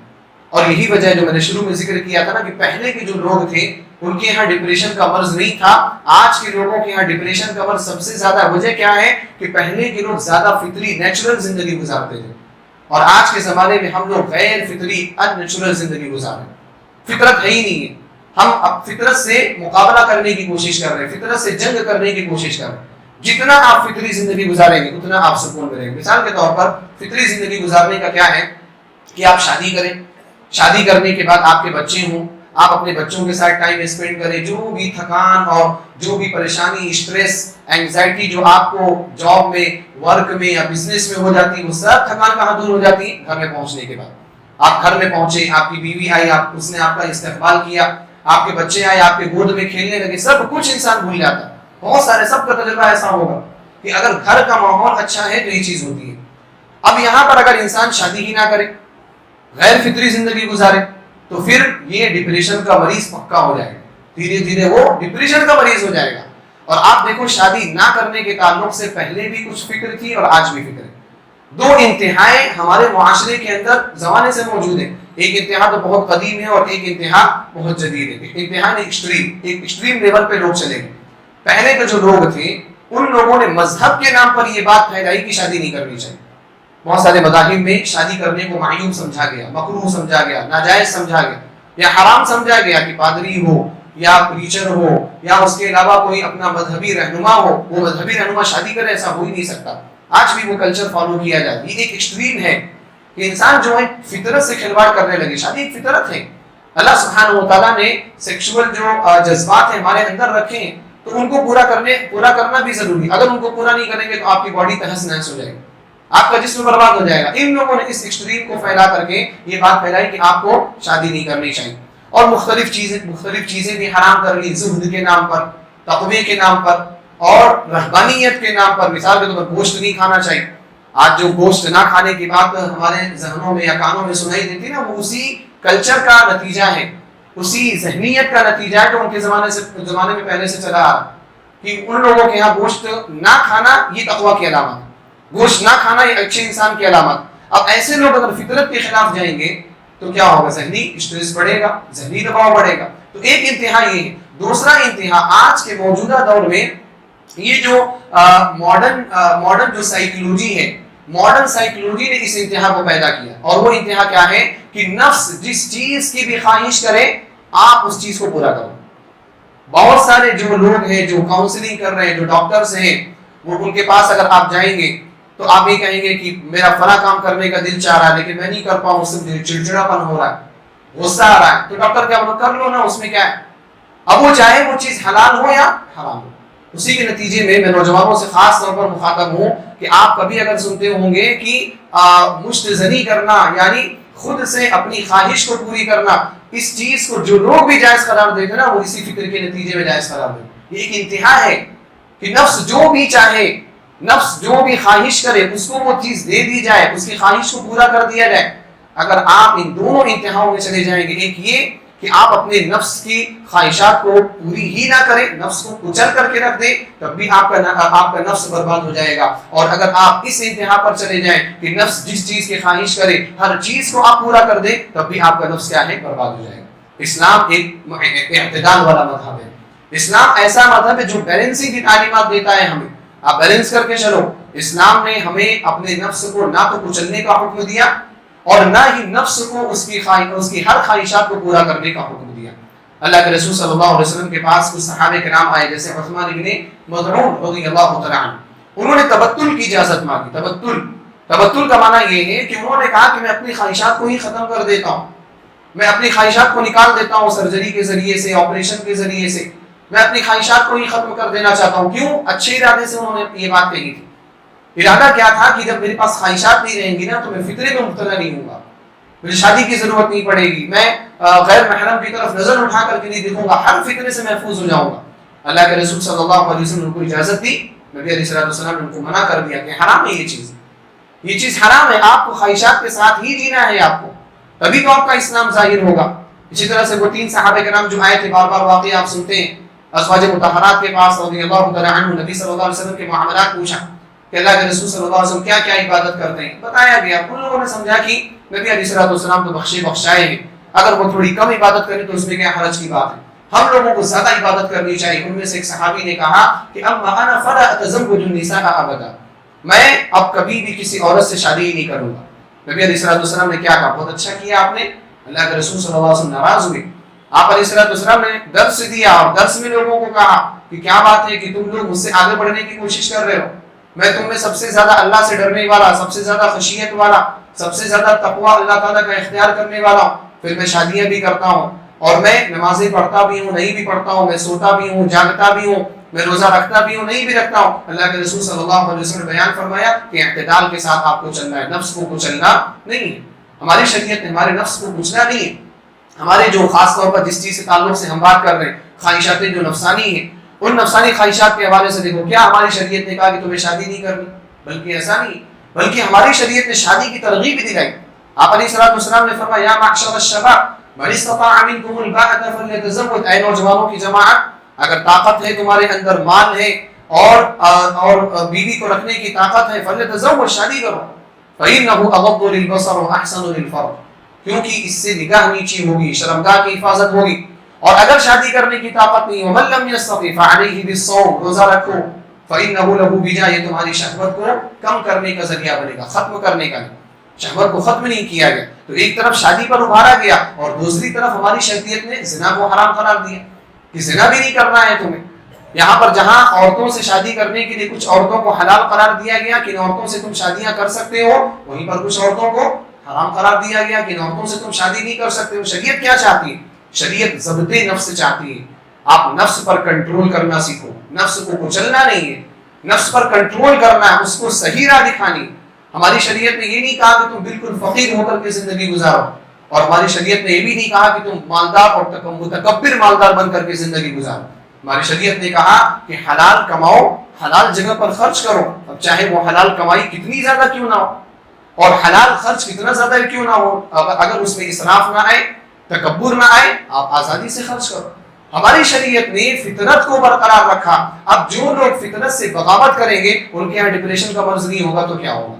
Speaker 2: اور یہی وجہ ہے جو میں نے شروع میں ذکر کیا تھا نا کہ پہلے کے جو لوگ تھے ان کے یہاں ڈپریشن کا مرض نہیں تھا. آج کے لوگوں کے یہاں ڈپریشن کا مرض سب سے زیادہ. وجہ کیا ہے کہ پہلے کے لوگ زیادہ فطری نیچرل زندگی گزارتے تھے, اور آج کے زمانے میں ہم لوگ غیر فطری ان نیچرل زندگی گزار رہے ہیں. فطرت ہے ہی نہیں ہے. ہم اب فطرت سے مقابلہ کرنے کی کوشش کر رہے ہیں, فطرت سے جنگ کرنے کی کوشش کر رہے ہیں. جتنا آپ فطری زندگی گزاریں گے اتنا آپ سکون میں رہیں گے. مثال کے طور پر فطری زندگی گزارنے کا کیا ہے کہ آپ شادی کریں, شادی کرنے کے بعد آپ کے بچے ہوں, آپ اپنے بچوں کے ساتھ ٹائم اسپینڈ کریں. جو بھی تھکان اور جو بھی پریشانی, اسٹریس, اینگزائٹی جو آپ کو جاب میں, ورک میں یا بزنس میں ہو جاتی ہے, وہ سب تھکان کہاں دور ہو جاتی ہے؟ گھر میں پہنچنے کے بعد. آپ گھر میں پہنچے, آپ کی بیوی آئی, اس نے آپ کا استقبال کیا, آپ کے بچے آئے, آپ کے گود میں کھیلنے لگے, سب کچھ انسان بھول جاتا ہے. بہت سارے سب کا تجربہ ایسا ہوگا کہ اگر گھر کا ماحول اچھا ہے تو یہ چیز ہوتی ہے. اب یہاں پر اگر انسان شادی ہی نہ کرے, غیر فطری زندگی گزارے, تو پھر یہ ڈپریشن کا مریض پکا ہو جائے گا. دھیرے دھیرے وہ ڈپریشن کا مریض ہو جائے گا. اور آپ دیکھو شادی نہ کرنے کے تعلق سے پہلے بھی کچھ فکر تھی اور آج بھی فکر ہے. دو انتہائیں ہمارے معاشرے کے اندر زمانے سے موجود ہیں. ایک انتہا تو بہت قدیم ہے اور ایک انتہا بہت جدید ہے. ایک انتہا ایک ایکسٹریم لیول پہ لوگ چلے گئے. پہلے کے جو لوگ تھے ان لوگوں نے مذہب کے نام پر یہ بات پھیلائی کہ شادی نہیں کرنی چاہیے. بہت سارے مذاہب میں شادی کرنے کو معیوب سمجھا گیا, مکروہ سمجھا گیا, ناجائز سمجھا گیا یا حرام سمجھا گیا کہ پادری ہو یا پریچر ہو یا اس کے علاوہ کوئی اپنا مذہبی رہنما ہو, وہ مذہبی رہنما شادی کرے, ایسا ہو ہی نہیں سکتا. آج بھی وہ کلچر فالو کیا جاتا ہے. یہ ایک ایکسٹریم ہے کہ انسان جو ہے فطرت سے کھلواڑ کرنے لگے. شادی ایک فطرت ہے. اللہ سبحانہ و تعالیٰ نے سیکشول جو جذبات ہیں ہمارے اندر رکھے ہیں, تو ان کو پورا کرنا بھی ضروری ہے. اگر ان کو پورا نہیں کریں گے تو آپ کی باڈی تہس نہس ہو جائے گی, آپ کا جسم برباد ہو جائے گا. ان لوگوں نے اس ایکسٹریم کو پھیلا کر کے یہ بات پھیلائی کہ آپ کو شادی نہیں کرنی چاہیے, اور مختلف چیزیں بھی حرام کر لی, زہد کے نام پر, تقوی کے نام پر اور رہبانیت کے نام پر. مثال کے طور پر گوشت نہیں کھانا چاہیے. آج جو گوشت نہ کھانے کی بات ہمارے ذہنوں میں یا کانوں میں سنائی دیتی نا, وہ اسی کلچر کا نتیجہ ہے, اسی ذہنیت کا نتیجہ ہے جو ان کے زمانے میں پہلے سے چلا آ رہا کہ ان لوگوں کے یہاں گوشت نہ کھانا یہ تقویٰ کی علامت, گوشت نہ کھانا یہ اچھے انسان کی علامت. اب ایسے لوگ اگر فطرت کے خلاف جائیں گے تو کیا ہوگا؟ ذہنی اسٹریس بڑھے گا, ذہنی دباؤ بڑھے گا. تو ایک انتہا یہ ہے. دوسرا انتہا آج کے موجودہ دور میں یہ جو ماڈرن جو سائیکولوجی ہے, ماڈرن سائیکولوجی نے اس انتہا کو پیدا کیا. اور وہ انتہا کیا ہے کہ نفس جس چیز کی بھی خواہش کرے آپ اس چیز کو پورا کرو. بہت سارے جو لوگ ہیں جو کاؤنسلنگ کر رہے ہیں, جو ڈاکٹرز ہیں, وہ ان کے پاس اگر آپ جائیں گے تو آپ یہ کہیں گے کہ میرا فلاں کام کرنے کا دل چاہ رہا ہے لیکن میں نہیں کر پاؤں, اس سے چڑچڑاپن ہو رہا ہے, غصہ آ رہا ہے. تو ڈاکٹر کیا بولو, کر لو نا, اس میں کیا ہے. اب وہ چاہے وہ چیز حلال ہو یا حرام ہو. اسی کے نتیجے میں نوجوانوں سے خاص طور پر مخاطب ہوں کہ آپ کبھی اگر سنتے ہوں گے کہ مشت زنی کرنا یعنی خود سے اپنی خواہش کو پوری کرنا, اس چیز کو جو لوگ بھی جائز قرار دیتے نا وہ اسی فکر کے نتیجے میں جائز قرار دیتے. یہ ایک انتہا ہے کہ نفس جو بھی چاہے, نفس جو بھی خواہش کرے اس کو وہ چیز دے دی جائے, اس کی خواہش کو پورا کر دیا جائے. اگر آپ ان دونوں انتہاؤں میں چلے جائیں گے, ایک یہ کہ آپ اپنے نفس کی خواہشات کو پوری ہی نہ کریں, نفس کو کچل کر کے رکھ دیں, تب بھی آپ کا نفس برباد ہو جائے گا. اور اگر آپ اس انتہا پر چلے جائیں کہ نفس جس چیز کی خواہش کرے ہر چیز کو آپ پورا کر دیں, تب بھی آپ کا نفس کیا ہے, برباد ہو جائے گا. اسلام ایک اعتدال والا مذہب ہے. اسلام ایسا مذہب ہے جو بیلنسنگ کی تعلیمات دیتا ہے ہمیں. آپ بیلنس کر کے چلو. اسلام نے ہمیں اپنے نفس کو نہ تو کچلنے کا حکم دیا اور نہ ہی نفس کو اس کی ہر خواہشات کو پورا کرنے کا حکم دیا. اللہ کے رسول صلی اللہ علیہ وسلم کے پاس کچھ صحابہ کرام آئے, جیسے عثمان ابن مظعون رضی اللہ تعالی عنہ. انہوں نے تبتل کی اجازت مانگی. تبتل کا معنی یہ ہے کہ انہوں نے کہا کہ میں اپنی خواہشات کو ہی ختم کر دیتا ہوں, میں اپنی خواہشات کو نکال دیتا ہوں سرجری کے ذریعے سے, آپریشن کے ذریعے سے, میں اپنی خواہشات کو ہی ختم کر دینا چاہتا ہوں. کیوں؟ اچھے ارادے سے انہوں نے یہ بات کہی تھی. ارادہ کیا تھا کہ جب میرے پاس خواہشات نہیں رہیں گی نا تو میں فطرے میں مبتلا نہیں ہوں گا, مجھے شادی کی ضرورت نہیں پڑے گی, میں غیر محرم کی طرف نظر اٹھا کر کے نہیں دیکھوں گا, ہر فطرے سے محفوظ ہو جاؤں گا. اللہ کے رسول صلی اللہ علیہ وسلم نے ان کو اجازت دی. نبی علیہ السلام نے ان کو منع کر دیا کہ حرام ہے یہ چیز حرام ہے, آپ کو خواہشات کے ساتھ ہی جینا ہے, آپ کو تبھی تو آپ کا اسلام ظاہر ہوگا۔ اسی طرح سے وہ 3 صحابہ کرام جو آئے تھے، بار بار واقعہ آپ سنتے ہیں، ازواج مطہرات کے پاس رضی اللہ تعالی عنہ، نبی صلی اللہ علیہ وسلم کے معاملات پوچھا کہ اللہ کے رسول صلی اللہ علیہ وسلم کیا کیا عبادت کرتے ہیں، بتایا گیا۔ ان لوگوں نے سمجھا کہ نبی علیہ الصلوۃ والسلام تو بخشائے ہیں، اگر وہ تھوڑی کم عبادت کریں تو اس میں کیا حرج کی بات ہے، ہم لوگوں کو زیادہ عبادت کرنی چاہیے۔ ان میں سے ایک صحابی نے کہا کہ اما انا فلا اتزوج النساء ابدا، میں اب کبھی بھی کسی عورت سے شادی ہی نہیں کروں گا۔ نبی علیہ الصلوۃ والسلام نے کیا کہا، بہت اچھا کیا آپ نے۔ اللہ کے رسول صلی اللہ علیہ وسلم ناراض ہوئے، آپ علیہ الصلوۃ والسلام نے درس دیا اور درس میں لوگوں کو کہا کہ کیا بات ہے کہ تم لوگ مجھ سے آگے بڑھنے کی کوشش کر رہے ہو، میں تم میں سب سے زیادہ اللہ سے ڈرنے والا، سب سے زیادہ خشیت والا، سب سے زیادہ تقوی اللہ تعالیٰ کا اختیار کرنے والا ہوں، پھر میں شادیاں بھی کرتا ہوں اور میں نمازیں پڑھتا بھی ہوں، نہیں بھی پڑھتا ہوں، میں سوتا بھی ہوں، جاگتا بھی ہوں، میں روزہ رکھتا بھی ہوں، نہیں بھی رکھتا ہوں۔ اللہ کے رسول صلی اللہ علیہ وسلم نے بیان فرمایا کہ اعتدال کے ساتھ آپ کو چلنا ہے، نفس کو کچلنا نہیں ہے۔ ہماری شریعت نے ہمارے نفس کو کچلنا نہیں ہے۔ ہمارے جو خاص طور پر جس چیز سے تعلق سے ہم بات کر رہے ہیں، خواہشات جو نفسانی ہیں، ان نفسانی خواہشات کے حوالے سے دیکھو، کیا ہماری شریعت نے کہا کہ تمہیں شادی نہیں کرنی، بلکہ ایسا نہیں، بلکہ ہماری شریعت نے شادی کی ترغیب بھی دلائی۔ آپ علیہ الصلوۃ والسلام نے فرمایا یا معشر الشباب من استطاع منکم الباءۃ فلیتزوج، اے نوجوانوں کی جماعت، اگر طاقت ہے تمہارے اندر، مال ہے اور بیوی کو رکھنے کی طاقت ہے، فلیتزوج، شادی کرو، فإنه أغض للبصر وأحسن للفرج، کیونکہ اس سے نگاہ نیچی ہوگی، شرمگاہ کی حفاظت ہوگی۔ اور اگر شادی کرنے کی طاقت نہیں، ومن لم يستطع فعليه بالصوم، روزہ رکھو، فإنه له وجاء، یہ تمہاری شہوت کو کم کرنے کا ذریعہ بنے گا، ختم کرنے کا نہیں، شہوت کو ختم نہیں کیا گیا۔ تو ایک طرف شادی پر ابھارا گیا اور دوسری طرف ہماری شریعت نے زنا کو حرام قرار دیا کہ زنا بھی نہیں کرنا ہے تمہیں۔ یہاں پر جہاں عورتوں سے شادی کرنے کے لیے کچھ عورتوں کو حلال قرار دیا گیا کہ ان عورتوں سے تم شادیاں کر سکتے ہو، وہیں پر کچھ عورتوں کو حرام قرار دیا گیا کہ ان عورتوں سے تم شادی نہیں کر سکتے ہو۔ شریعت کیا چاہتی ہے؟ شریعت ضبط نفس چاہتی ہے، آپ نفس پر کنٹرول کرنا سیکھو، نفس کو کچلنا نہیں ہے، نفس پر کنٹرول کرنا ہے، اس کو صحیح راہ دکھانی۔ ہماری شریعت نے یہ نہیں کہا کہ تم بالکل فقیر ہو کر کے زندگی گزارو، اور ہماری شریعت نے یہ بھی نہیں کہا کہ تم مالدار اور متکبر مالدار بن کر کے زندگی گزارو۔ ہماری شریعت نے کہا کہ حلال کماؤ، حلال جگہ پر خرچ کرو، اب چاہے وہ حلال کمائی کتنی زیادہ کیوں نہ ہو اور حلال خرچ کتنا زیادہ کیوں نہ ہو، اگر اس میں اسراف نہ آئے، تکبر نہ آئے، آپ آزادی سے خرچ کرو۔ ہماری شریعت نے فطرت کو برقرار رکھا۔ اب جو لوگ فطرت سے بغاوت کریں گے، ان کے یہاں ڈپریشن کا مرض نہیں ہوگا تو کیا ہوگا؟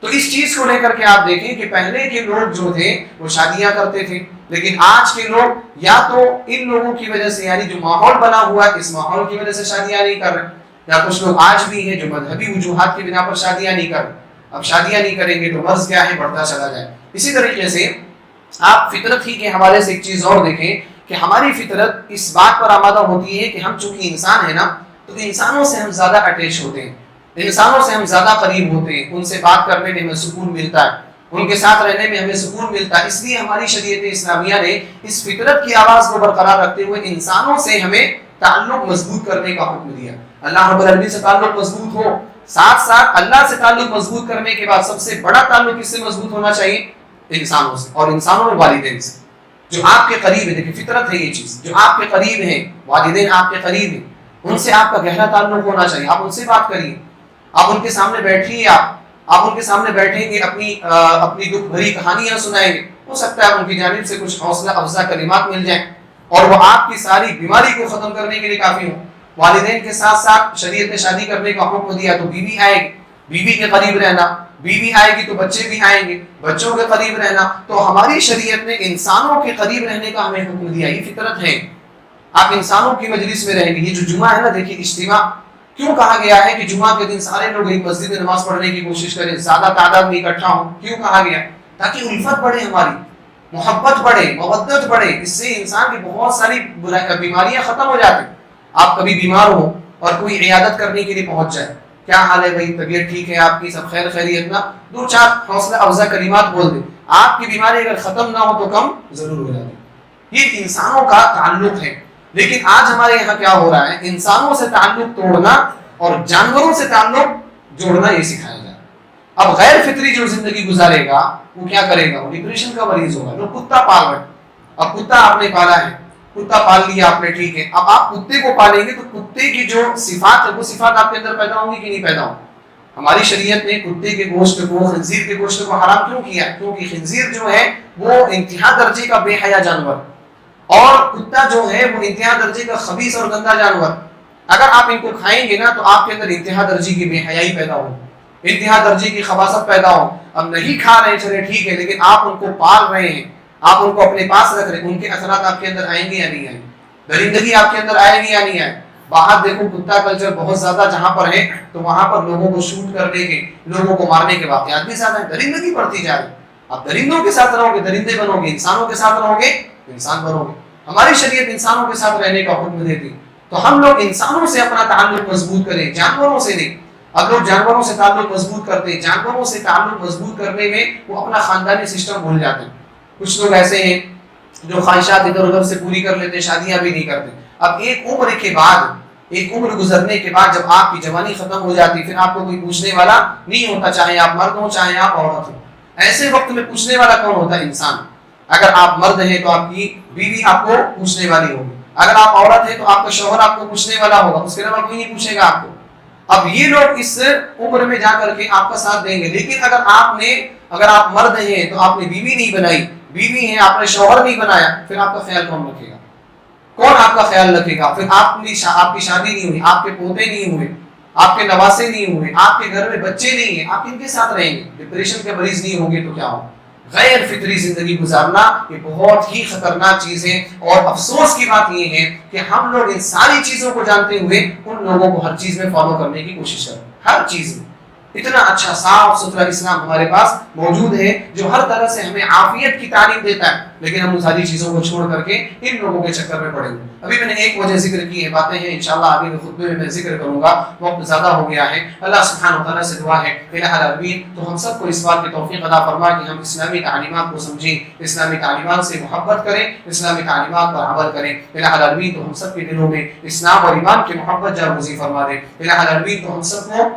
Speaker 2: تو اس چیز کو لے کر کے آپ دیکھیں کہ پہلے کے لوگ جو تھے وہ شادیاں کرتے تھے، لیکن آج کے لوگ یا تو ان لوگوں کی وجہ سے، یعنی جو ماحول بنا ہوا ہے اس ماحول کی وجہ سے شادیاں نہیں کر رہے، یا کچھ لوگ آج بھی ہیں جو مذہبی وجوہات کی بنا پر شادیاں نہیں کر رہے۔ اب شادیاں نہیں کریں گے تو مرض کیا ہے؟ بڑھتا چلا جائے۔ اسی طریقے سے آپ فطرت ہی کے حوالے سے ایک چیز اور دیکھیں کہ ہماری فطرت اس بات پر آمادہ ہوتی ہے کہ ہم چونکہ انسان ہیں نا، تو انسانوں سے ہم زیادہ اٹیچ ہوتے ہیں، انسانوں سے ہم زیادہ قریب ہوتے ہیں، ان سے بات کرنے میں ہمیں سکون ملتا ہے، ان کے ساتھ رہنے میں ہمیں سکون ملتا ہے۔ اس لیے ہماری شریعت اسلامیہ نے اس فطرت کی آواز کو برقرار رکھتے ہوئے انسانوں سے ہمیں تعلق مضبوط کرنے کا حکم دیا۔ اللہ رب العالمین سے تعلق مضبوط ہو، ساتھ ساتھ اللہ سے تعلق مضبوط کرنے کے بعد سب سے بڑا تعلق کس سے مضبوط ہونا چاہیے؟ انسانوں سے، اور انسانوں میں والدین سے، جو آپ کے قریب ہے۔ دیکھیں فطرت ہے یہ چیز، جو آپ کے قریب ہیں، والدین آپ کے قریب ہیں، ان سے آپ کا گہرا تعلق ہونا چاہیے۔ آپ ان سے بات کریے، آپ ان کے سامنے بیٹھیے، آپ ان کے سامنے بیٹھیں گے، اپنی دکھ بھری کہانیاں سنائیں گے، ہو سکتا ہے ان کی جانب سے کچھ حوصلہ افزا کلمات مل جائیں اور وہ آپ کی ساری بیماری کو ختم کرنے کے لیے کافی ہوں۔ والدین کے ساتھ ساتھ شریعت نے شادی کرنے کا حکم دیا، تو بیوی آئے گی، بیوی کے قریب رہنا، بیوی آئے گی تو بچے بھی آئیں گے، بچوں کے قریب رہنا۔ تو ہماری شریعت نے انسانوں کے قریب رہنے کا ہمیں حکم دیا، یہ فطرت ہے۔ آپ انسانوں کی مجلس میں رہیں گے۔ یہ جو جمعہ ہے نا، دیکھیے اجتماع کیوں کہا گیا ہے کہ جمعہ کے دن سارے لوگ ایک مسجد میں نماز پڑھنے کی کوشش کریں، زیادہ تعداد میں اکٹھا ہوں، کیوں کہا گیا؟ تاکہ الفت بڑھے، ہماری محبت بڑھے، مودت بڑھے، اس سے انسان کی بہت ساری بیماریاں ختم ہو جاتی ہیں۔ آپ کبھی بیمار ہو اور کوئی عیادت کرنے کے لیے پہنچ جائے، کیا حال ہے بھائی، طبیعت ٹھیک ہے آپ کی، سب خیر خیریت نا، دو چار حوصلہ افزا کلمات بول دیں، آپ کی بیماری اگر ختم نہ ہو تو کم ضرور ہو جاتی۔ یہ انسانوں کا تعلق ہے۔ لیکن آج ہمارے یہاں کیا ہو رہا ہے؟ انسانوں سے تعلق توڑنا اور جانوروں سے تعلق جوڑنا یہ سکھایا جا رہا ہے۔ اب غیر فطری جو زندگی گزارے گا وہ کیا کرے گا؟ وہ ڈپریشن کا مریض ہوگا۔ لوگ کتا پال رہے ہیں، اب کتا آپ نے پالا ہے، کتا پال لیا آپ نے، ٹھیک ہے، اب آپ کتے کو پالیں گے تو کتے کی جو صفات ہے وہ صفات آپ کے اندر پیدا ہوں گی کہ نہیں پیدا ہوں؟ ہماری شریعت نے کتے کے گوشت کو، خنزیر کے گوشت کو حرام کیوں کیا؟ کیونکہ خنزیر جو ہے وہ انتہا درجے کا بے حیا جانور، اور کتا جو ہے وہ انتہا درجے کا خبیث اور گندا جانور۔ اگر آپ ان کو کھائیں گے نا تو آپ کے اندر انتہا درجے کی بے حیائی پیدا ہو، انتہا درجے کی خباثت پیدا ہو۔ اب نہیں کھا رہے چلے ٹھیک ہے، لیکن آپ ان کو پال رہے ہیں، آپ ان کو اپنے پاس رکھ رہے ہیں، ان کے اثرات آپ کے اندر آئیں گے یا نہیں آئیں گے؟ درندگی آپ کے اندر آئے گی یا نہیں آئے؟ باہر دیکھو کتا کلچر بہت زیادہ جہاں پر ہے، تو وہاں پر لوگوں کو شوٹ کرنے کے، لوگوں کو مارنے کے واقعات بھی زیادہ ہیں۔ درندگی بڑھتی جا رہی ہے۔ اب درندوں کے ساتھ رہو گے درندے بنو گے، انسانوں کے ساتھ رہو گے انسان بنو گے۔ ہماری شریعت انسانوں کے ساتھ رہنے کا حکم دیتی، تو ہم لوگ انسانوں سے اپنا تعلق مضبوط کریں، جانوروں سے نہیں۔ اب لوگ جانوروں سے تعلق مضبوط کرتے ہیں، جانوروں سے تعلق مضبوط کرنے میں وہ اپنا خاندانی سسٹم بھول جاتے ہیں۔ کچھ لوگ ایسے ہیں جو خواہشات ادھر ادھر سے پوری کر لیتے، شادیاں بھی نہیں کرتے۔ اب ایک عمر کے بعد، ایک عمر گزرنے کے بعد جب آپ کی جوانی ختم ہو جاتی، پھر آپ کو کوئی پوچھنے والا نہیں ہوتا، چاہے آپ مرد ہوں چاہے آپ عورت ہوں۔ ایسے وقت میں پوچھنے والا کون ہوتا ہے؟ انسان۔ اگر آپ مرد ہیں تو آپ کی بیوی آپ کو پوچھنے والی ہوگی، اگر آپ عورت ہیں تو آپ کا شوہر آپ کو پوچھنے والا ہوگا، اس کے علاوہ کوئی نہیں پوچھے گا آپ کو۔ اب یہ لوگ اس عمر میں جا کر کے آپ کا ساتھ دیں گے، لیکن اگر آپ مرد ہیں تو آپ نے بیوی نہیں بنائی، بیوی ہیں آپ نے شوہر نہیں بنایا، پھر آپ کا خیال کون رکھے گا؟ کون آپ کا خیال رکھے گا؟ پھر آپ کی شادی نہیں ہوئی، آپ کے پوتے نہیں ہوئے، آپ کے نواسے نہیں ہوئے، آپ کے گھر میں بچے نہیں ہیں، آپ کن کے ساتھ رہیں گے؟ ڈپریشن کے مریض نہیں ہوں گے تو کیا ہوگا؟ غیر فطری زندگی گزارنا یہ بہت ہی خطرناک چیز ہے، اور افسوس کی بات یہ ہے کہ ہم لوگ ان ساری چیزوں کو جانتے ہوئے ان لوگوں کو ہر چیز میں فالو کرنے کی کوشش کرتے ہیں، ہر چیز میں۔ اتنا اچھا صاف ستھرا اسلام ہمارے پاس موجود ہے جو ہر طرح سے ہمیں عافیت کی تعلیم دیتا ہے، لیکن ہم ان ساری چیزوں کو چھوڑ کر کے ان لوگوں کے چکر میں پڑیں گے۔ ابھی میں نے ایک وجہ ذکر کی ہے، باتیں ہیں انشاءاللہ آگے کے خطبے میں ذکر کروں گا، وقت زیادہ ہو گیا ہے۔ اللہ سبحانہ وتعالیٰ سے دعا ہے الہ العالمین تو ہم سب کو اس بات کی توفیق عطا فرما کہ ہم اسلامی تعلیمات کو سمجھیں، اسلامی تعلیمات سے محبت کریں، اسلامی تعلیمات پر عمل کریں۔ الہ العالمین تو ہم سب کے دلوں میں اسلام اور ایمان کی محبت جاگزی فرما دے۔ الہ العالمین تو ہم سب کو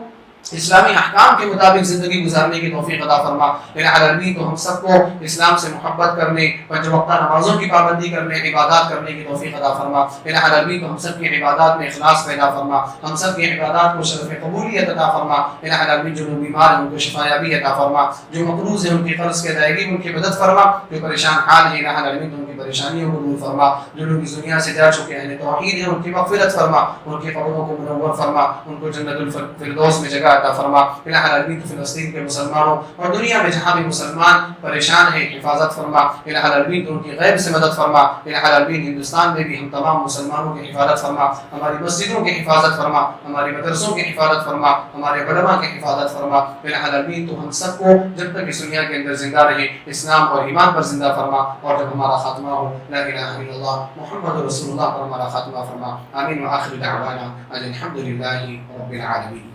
Speaker 2: اسلامی احکام کے مطابق زندگی گزارنے کی توفیق عطا فرما۔ الہ العالمین تو ہم سب کو اسلام سے محبت کرنے، پنج وقتہ نمازوں کی پابندی کرنے، عبادات کرنے کی توفیق عطا فرما۔ الہ العالمین تو ہم سب کی عبادات میں اخلاص پیدا فرما، ہم سب کی عبادات کو شرف قبولیت عطا فرما۔ الہ العالمین جو لوگ بیمار ہیں ان کو شفا یابی عطا فرما، جو مقروض ہیں ان کی قرض کی ادائیگی ان کی مدد فرما، جو پریشان حال ہیں الہ العالمین ان کی پریشانیوں کو دور فرما، جو لوگ اس دنیا سے جا چکے ہیں توحید ہیں ان کی مغفرت فرما، ان کی قبروں کو منور فرما، ان کو جنت الفردوس میں جگہ عطا فرما۔ الہ العالمین تو فلسطین کے مسلمانوں اور دنیا میں جہاں بھی مسلمان پریشان ہیں حفاظت فرما۔ الہ العالمین تو ان کی غیب سے مدد فرما۔ الہ العالمین ہندوستان میں بھی ہم تمام مسلمانوں کی حفاظت فرما، ہماری مسجدوں کی حفاظت فرما، ہمارے مدرسوں کی حفاظت فرما، ہمارے علماء کی حفاظت فرما۔ الہ العالمین تو ہم سب کو جب تک اس دنیا کے اندر زندہ رہے اسلام اور ایمان پر زندہ فرما، اور جب ہمارا خاتمہ ہو لا الہ الا اللہ محمد رسول اللہ پر ہمارا خاتمہ فرما۔ آمین وآخر دعوانا ان الحمد للہ رب العالمین۔